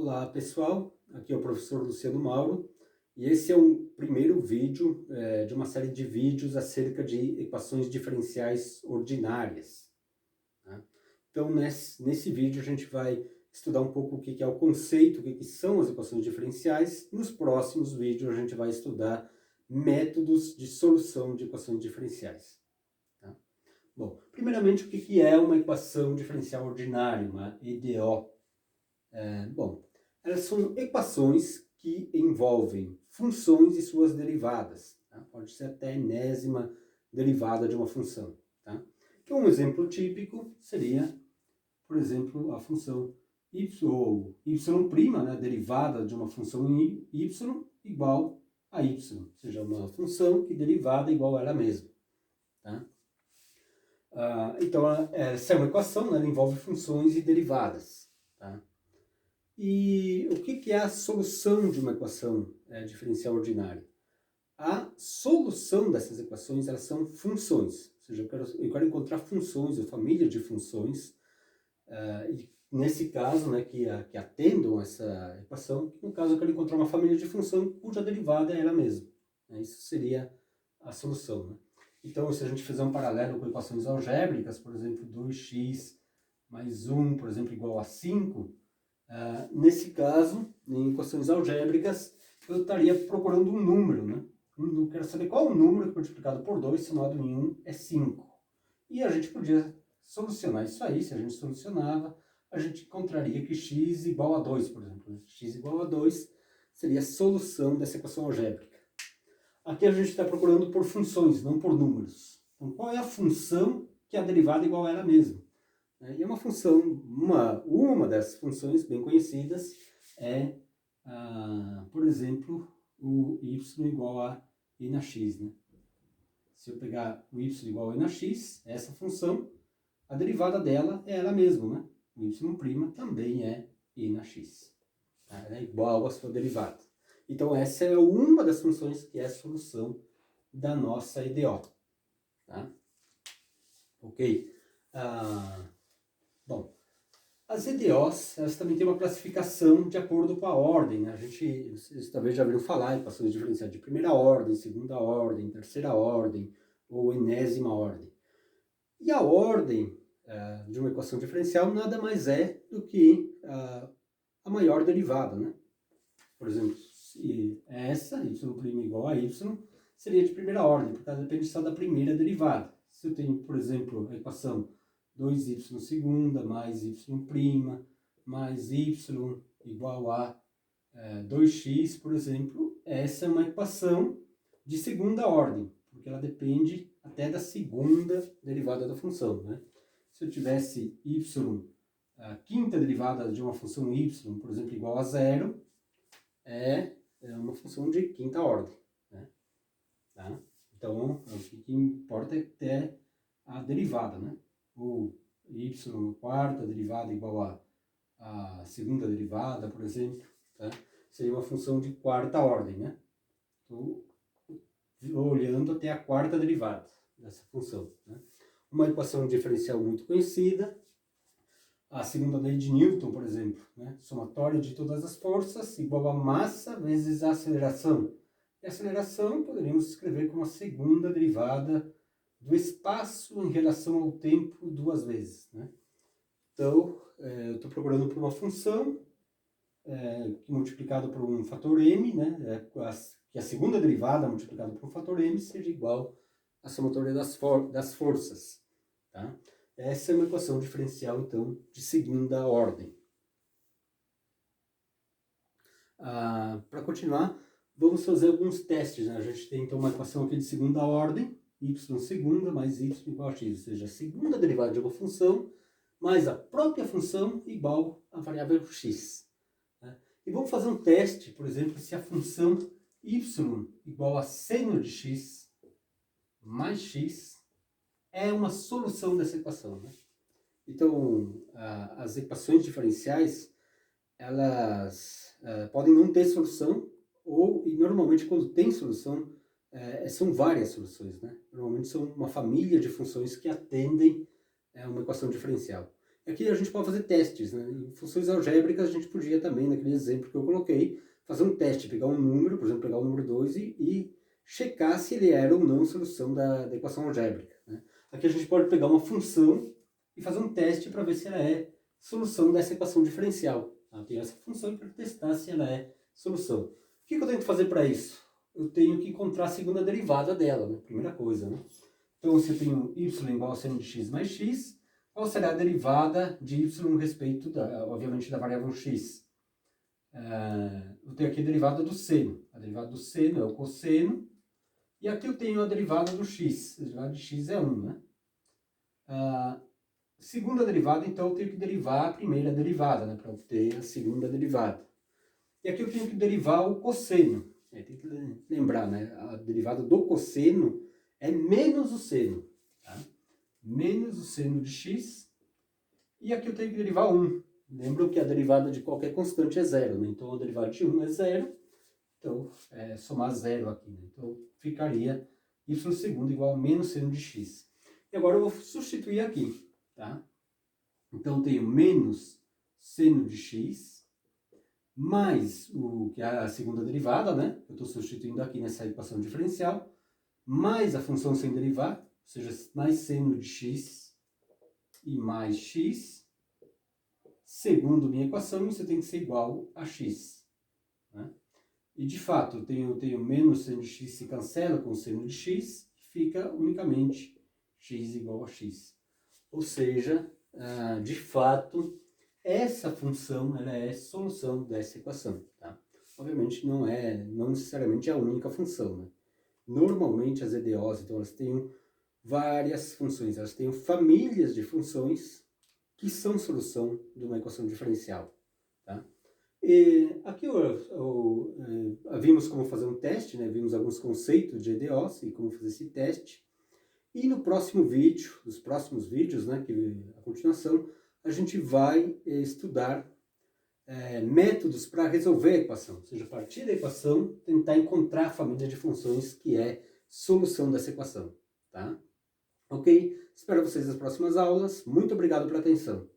Olá pessoal, aqui é o professor Luciano Mauro e esse é o primeiro vídeo de uma série de vídeos acerca de equações diferenciais ordinárias, tá? Então nesse vídeo a gente vai estudar um pouco o que é o conceito, o que são as equações diferenciais. Nos próximos vídeos a gente vai estudar métodos de solução de equações diferenciais, tá? Bom, primeiramente o que é uma equação diferencial ordinária, uma EDO? Bom, elas são equações que envolvem funções e suas derivadas, tá? Pode ser até a enésima derivada de uma função, tá? Então, um exemplo típico seria, por exemplo, a função y, ou y', né, derivada de uma função y igual a y, ou seja, uma função que derivada é igual a ela mesma, tá? Então, essa é uma equação, né, ela envolve funções e derivadas, tá? E o que é a solução de uma equação diferencial ordinária? A solução dessas equações, elas são funções, ou seja, eu quero encontrar funções, ou família de funções, e nesse caso, né, que atendam essa equação, no caso eu quero encontrar uma família de função cuja derivada é ela mesma, né? Isso seria a solução, né? Então, se a gente fizer um paralelo com equações algébricas, por exemplo, 2x mais 1, por exemplo, igual a 5, nesse caso, em equações algébricas, eu estaria procurando um número, né? Eu quero saber qual o número que multiplicado por 2 somado em 1 é 5. E a gente podia solucionar isso aí. Se a gente solucionava, a gente encontraria que x igual a 2, por exemplo. X igual a 2 seria a solução dessa equação algébrica. Aqui a gente está procurando por funções, não por números. Então, qual é a função que a derivada é igual a ela mesma? E é uma função, uma dessas funções bem conhecidas é, por exemplo, o y igual a i na x, né? Se eu pegar o y igual a i na x, essa função, a derivada dela é ela mesma, né? O y' também é i na x. Tá? Ela é igual à sua derivada. Então essa é uma das funções que é a solução da nossa EDO. Tá? Ok? Bom, as EDOs, elas também têm uma classificação de acordo com a ordem, né? Vocês talvez já viram falar em equações diferenciais de primeira ordem, segunda ordem, terceira ordem ou enésima ordem. E a ordem de uma equação diferencial nada mais é do que a maior derivada, né? Por exemplo, se essa, y' igual a y, seria de primeira ordem, porque ela depende só da primeira derivada. Se eu tenho, por exemplo, a equação 2y segunda mais y' mais y igual a 2x, por exemplo, essa é uma equação de segunda ordem, porque ela depende até da segunda derivada da função, né? Se eu tivesse a quinta derivada de uma função y, por exemplo, igual a 0, é uma função de quinta ordem, né? Tá? Então, o que importa é ter a derivada, né? Ou y quarta derivada igual a segunda derivada, por exemplo, tá? Seria uma função de quarta ordem, né? Estou olhando até a quarta derivada dessa função, né? Uma equação diferencial muito conhecida, a segunda lei de Newton, por exemplo, né? Somatório de todas as forças igual a massa vezes a aceleração. E a aceleração poderíamos escrever como a segunda derivada do espaço em relação ao tempo duas vezes, né? Então, eu estou procurando por uma função que multiplicado por um fator m, né? Que a segunda derivada multiplicada por um fator m seja igual à somatória das forças, tá? Essa é uma equação diferencial, então, de segunda ordem. Para continuar, vamos fazer alguns testes, né? A gente tem, então, uma equação aqui de segunda ordem, y segunda mais y igual a x, ou seja, a segunda derivada de uma função mais a própria função igual à variável x. Né? E vamos fazer um teste, por exemplo, se a função y igual a seno de x mais x é uma solução dessa equação, né? Então, as equações diferenciais, elas podem não ter solução, e normalmente quando tem solução, são várias soluções, né? Normalmente são uma família de funções que atendem uma equação diferencial. aqui a gente pode fazer testes, né? Em funções algébricas a gente podia também, naquele exemplo que eu coloquei, fazer um teste, pegar um número, por exemplo, pegar o número 2 e checar se ele era ou não solução da equação algébrica, né? Aqui a gente pode pegar uma função e fazer um teste para ver se ela é solução dessa equação diferencial. Eu tenho essa função para testar se ela é solução. O que eu tenho que fazer para isso? Eu tenho que encontrar a segunda derivada dela, né? Primeira coisa, né? Então, se eu tenho y igual a seno de x mais x, qual será a derivada de y a respeito, obviamente, da variável x? Eu tenho aqui a derivada do seno. A derivada do seno é o cosseno. E aqui eu tenho a derivada do x. A derivada de x é 1, né? Segunda derivada, então, eu tenho que derivar a primeira derivada, né? Para obter a segunda derivada. E aqui eu tenho que derivar o cosseno. Tem que lembrar, né? A derivada do cosseno é menos o seno. Tá? Menos o seno de x. E aqui eu tenho que derivar 1. Lembram que a derivada de qualquer constante é 0, né? Então a derivada de 1 é 0. Então, somar 0 aqui. Né? Então ficaria y segundo igual a menos seno de x. E agora eu vou substituir aqui. Tá? Então eu tenho menos seno de x mais o que é a segunda derivada, né? Eu estou substituindo aqui nessa equação diferencial, mais a função sem derivar, ou seja, mais seno de x e mais x, segundo minha equação, isso tem que ser igual a x. Né? E de fato, eu tenho menos seno de x se cancela com seno de x, e fica unicamente x igual a x. Ou seja, de fato, essa função ela é solução dessa equação. Tá? Obviamente não necessariamente a única função. Né? Normalmente as EDOs, então, elas têm várias funções, elas têm famílias de funções que são solução de uma equação diferencial. Tá? E aqui vimos como fazer um teste, né? Vimos alguns conceitos de EDOs e como fazer esse teste. E no próximo vídeo, nos próximos vídeos, né, que a continuação, a gente vai estudar métodos para resolver a equação. Ou seja, a partir da equação, tentar encontrar a família de funções que é solução dessa equação. Tá? Ok? Espero vocês nas próximas aulas. Muito obrigado pela atenção.